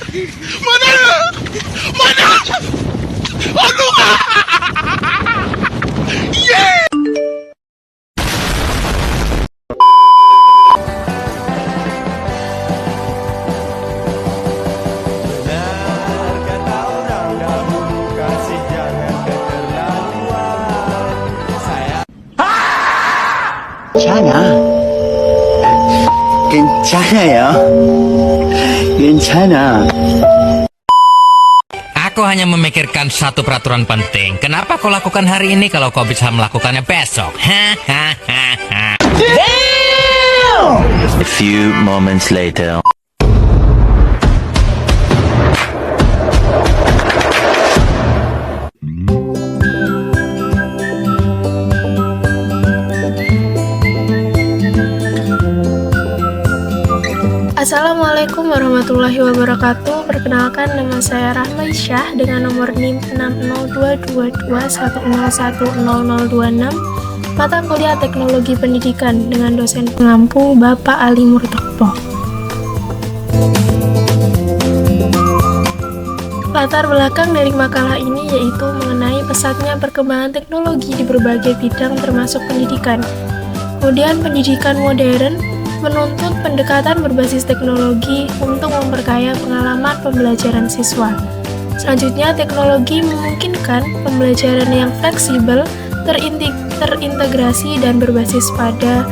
Mana? Mana? Aduh! Yeah! Benar kata orang dahulu, kasih jangan keterlaluan. Saya 괜찮아. 괜찮아요. 괜찮아. Aku hanya memikirkan satu peraturan penting. Kenapa kau lakukan hari ini kalau kau bisa melakukannya besok? Hahaha. A few moments later. Assalamualaikum warahmatullahi wabarakatuh. Perkenalkan, nama saya Rahma Isyah dengan nomor NIM 60222101026, mata kuliah Teknologi Pendidikan dengan dosen pengampu Bapak Ali Murtokpo. Latar belakang dari makalah ini yaitu mengenai pesatnya perkembangan teknologi di berbagai bidang termasuk pendidikan. Kemudian pendidikan modern menuntut pendekatan berbasis teknologi untuk memperkaya pengalaman pembelajaran siswa. Selanjutnya, teknologi memungkinkan pembelajaran yang fleksibel, terintegrasi, dan berbasis pada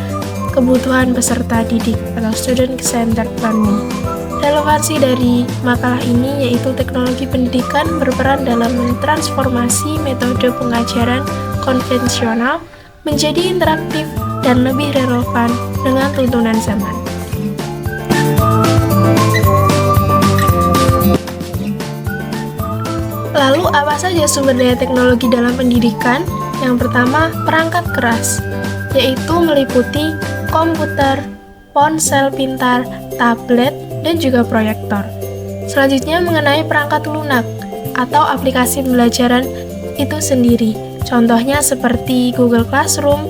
kebutuhan peserta didik atau student-centered learning. Relevansi dari makalah ini yaitu teknologi pendidikan berperan dalam mentransformasi metode pengajaran konvensional menjadi interaktif dan lebih relevan dengan tuntunan zaman. Lalu, apa saja sumber daya teknologi dalam pendidikan? Yang pertama, perangkat keras, yaitu meliputi komputer, ponsel pintar, tablet, dan juga proyektor. Selanjutnya, mengenai perangkat lunak atau aplikasi pembelajaran itu sendiri. Contohnya seperti Google Classroom,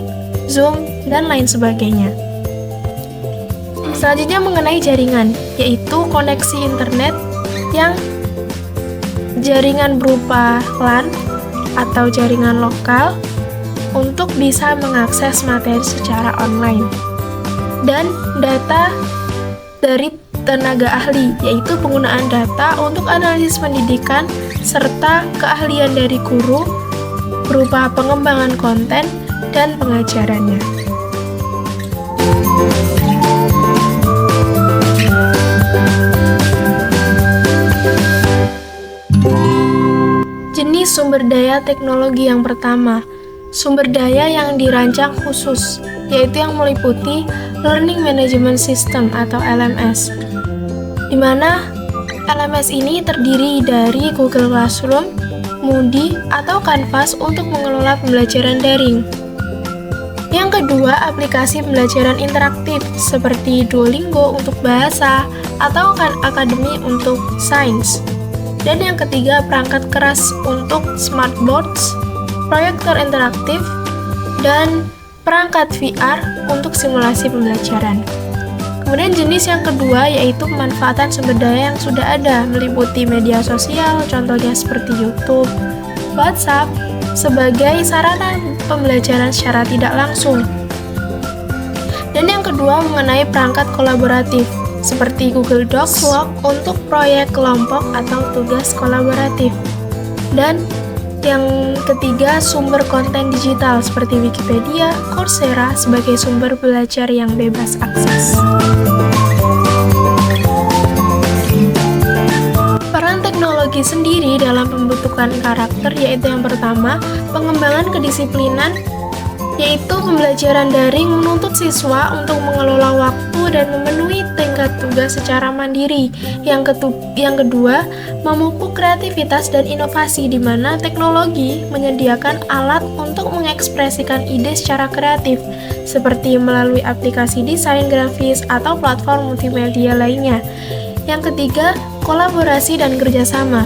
Zoom, dan lain sebagainya. Selanjutnya mengenai jaringan, yaitu koneksi internet yang jaringan berupa LAN atau jaringan lokal untuk bisa mengakses materi secara online. Dan data dari tenaga ahli, yaitu penggunaan data untuk analisis pendidikan serta keahlian dari guru berupa pengembangan konten dan pengajarannya. Jenis sumber daya teknologi yang pertama, sumber daya yang dirancang khusus, yaitu yang meliputi Learning Management System atau LMS, di mana LMS ini terdiri dari Google Classroom, Moodle, atau Canvas untuk mengelola pembelajaran daring. Yang kedua, aplikasi pembelajaran interaktif seperti Duolingo untuk bahasa atau Akademi untuk sains. Dan yang ketiga, perangkat keras untuk smartboards, proyektor interaktif, dan perangkat VR untuk simulasi pembelajaran. Kemudian jenis yang kedua yaitu pemanfaatan sumber daya yang sudah ada, meliputi media sosial, contohnya seperti YouTube, WhatsApp, sebagai sarana pembelajaran secara tidak langsung. Dan yang kedua mengenai perangkat kolaboratif, seperti Google Docs, Slack untuk proyek kelompok atau tugas kolaboratif. Dan yang ketiga, sumber konten digital seperti Wikipedia, Coursera sebagai sumber belajar yang bebas akses. Peran teknologi sendiri dalam pembentukan karakter yaitu yang pertama, pengembangan kedisiplinan, yaitu pembelajaran daring menuntut siswa untuk mengelola waktu dan memenuhi tingkat tugas secara mandiri. Yang kedua, memupuk kreativitas dan inovasi di mana teknologi menyediakan alat untuk mengekspresikan ide secara kreatif, seperti melalui aplikasi desain grafis atau platform multimedia lainnya. Yang ketiga, kolaborasi dan kerjasama.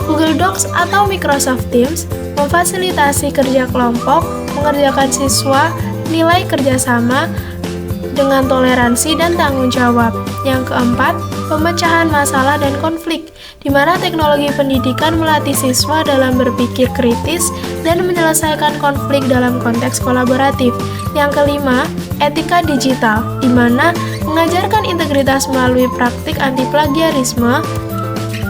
Google Docs atau Microsoft Teams memfasilitasi kerja kelompok, mengerjakan siswa, nilai kerjasama dengan toleransi dan tanggung jawab. Yang keempat, pemecahan masalah dan konflik, di mana teknologi pendidikan melatih siswa dalam berpikir kritis dan menyelesaikan konflik dalam konteks kolaboratif. Yang kelima, etika digital, di mana mengajarkan integritas melalui praktik anti plagiarisme,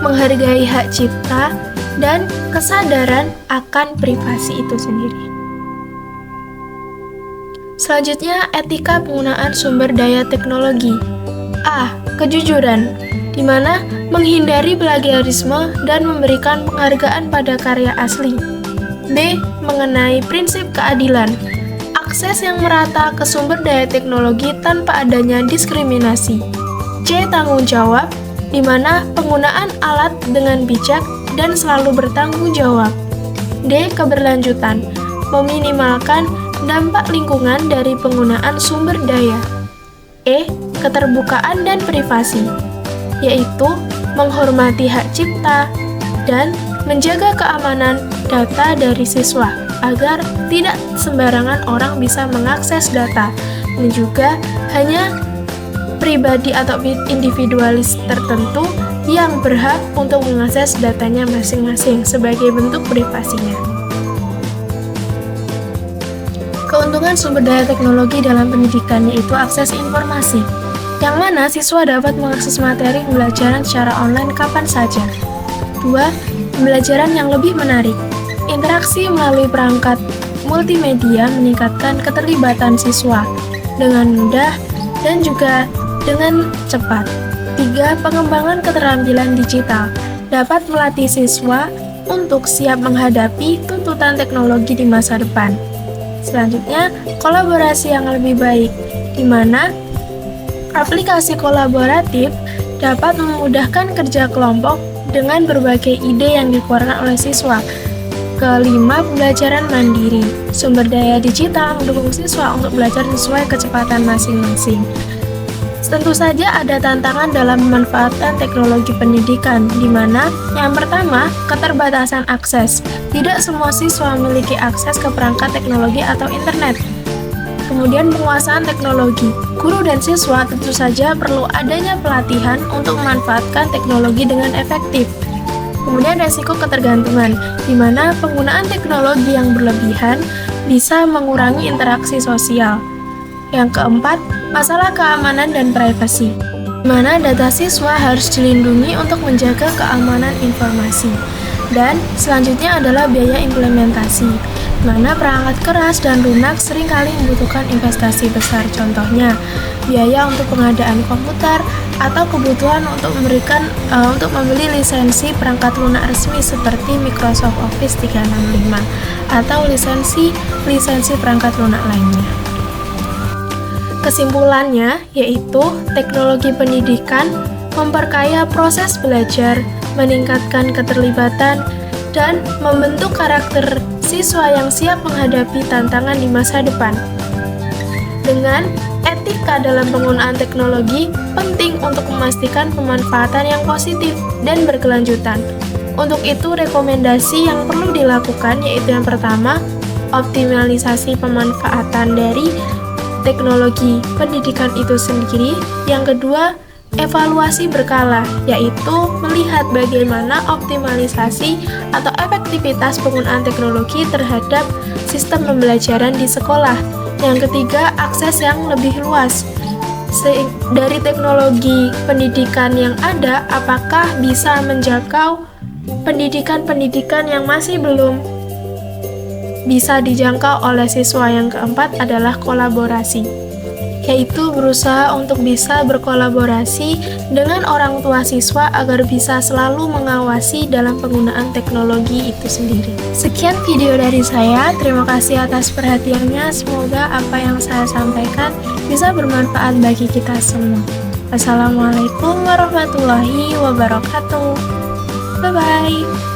menghargai hak cipta, dan kesadaran akan privasi itu sendiri. Selanjutnya, etika penggunaan sumber daya teknologi. A. Kejujuran, di mana menghindari plagiarisme dan memberikan penghargaan pada karya asli. B. Mengenai prinsip keadilan, akses yang merata ke sumber daya teknologi tanpa adanya diskriminasi. C. Tanggung jawab, di mana penggunaan alat dengan bijak dan selalu bertanggung jawab. D. Keberlanjutan, meminimalkan dampak lingkungan dari penggunaan sumber daya. E. Keterbukaan dan privasi, yaitu menghormati hak cipta dan menjaga keamanan data dari siswa agar tidak sembarangan orang bisa mengakses data, dan juga hanya pribadi atau individualis tertentu yang berhak untuk mengakses datanya masing-masing sebagai bentuk privasinya. Keuntungan sumber daya teknologi dalam pendidikan yaitu akses informasi, yang mana siswa dapat mengakses materi pembelajaran secara online kapan saja. 2. Pembelajaran yang lebih menarik. Interaksi melalui perangkat multimedia meningkatkan keterlibatan siswa dengan mudah dan juga dengan cepat. 3. Pengembangan keterampilan digital dapat melatih siswa untuk siap menghadapi tuntutan teknologi di masa depan. Selanjutnya, kolaborasi yang lebih baik, di mana aplikasi kolaboratif dapat memudahkan kerja kelompok dengan berbagai ide yang dikeluarkan oleh siswa. Kelima, pembelajaran mandiri. Sumber daya digital mendukung siswa untuk belajar sesuai kecepatan masing-masing. Tentu saja ada tantangan dalam memanfaatkan teknologi pendidikan, di mana yang pertama, keterbatasan akses. Tidak semua siswa memiliki akses ke perangkat teknologi atau internet. Kemudian penguasaan teknologi. Guru dan siswa tentu saja perlu adanya pelatihan untuk memanfaatkan teknologi dengan efektif. Kemudian resiko ketergantungan, di mana penggunaan teknologi yang berlebihan bisa mengurangi interaksi sosial. Yang keempat, masalah keamanan dan privasi, di mana data siswa harus dilindungi untuk menjaga keamanan informasi. Dan selanjutnya adalah biaya implementasi, mana perangkat keras dan lunak seringkali membutuhkan investasi besar, contohnya biaya untuk pengadaan komputer atau kebutuhan untuk membeli lisensi perangkat lunak resmi seperti Microsoft Office 365 atau lisensi perangkat lunak lainnya. Kesimpulannya yaitu teknologi pendidikan memperkaya proses belajar, meningkatkan keterlibatan, dan membentuk karakter siswa yang siap menghadapi tantangan di masa depan. Dengan etika dalam penggunaan teknologi penting untuk memastikan pemanfaatan yang positif dan berkelanjutan. Untuk itu, rekomendasi yang perlu dilakukan yaitu yang pertama, optimalisasi pemanfaatan dari teknologi pendidikan itu sendiri. Yang kedua, evaluasi berkala, yaitu melihat bagaimana optimalisasi atau efektivitas penggunaan teknologi terhadap sistem pembelajaran di sekolah. Yang ketiga, akses yang lebih luas. Dari teknologi pendidikan yang ada, apakah bisa menjangkau pendidikan-pendidikan yang masih belum bisa dijangkau oleh siswa. Yang keempat adalah kolaborasi, yaitu berusaha untuk bisa berkolaborasi dengan orang tua siswa agar bisa selalu mengawasi dalam penggunaan teknologi itu sendiri. Sekian video dari saya, terima kasih atas perhatiannya, semoga apa yang saya sampaikan bisa bermanfaat bagi kita semua. Wassalamualaikum warahmatullahi wabarakatuh. Bye-bye.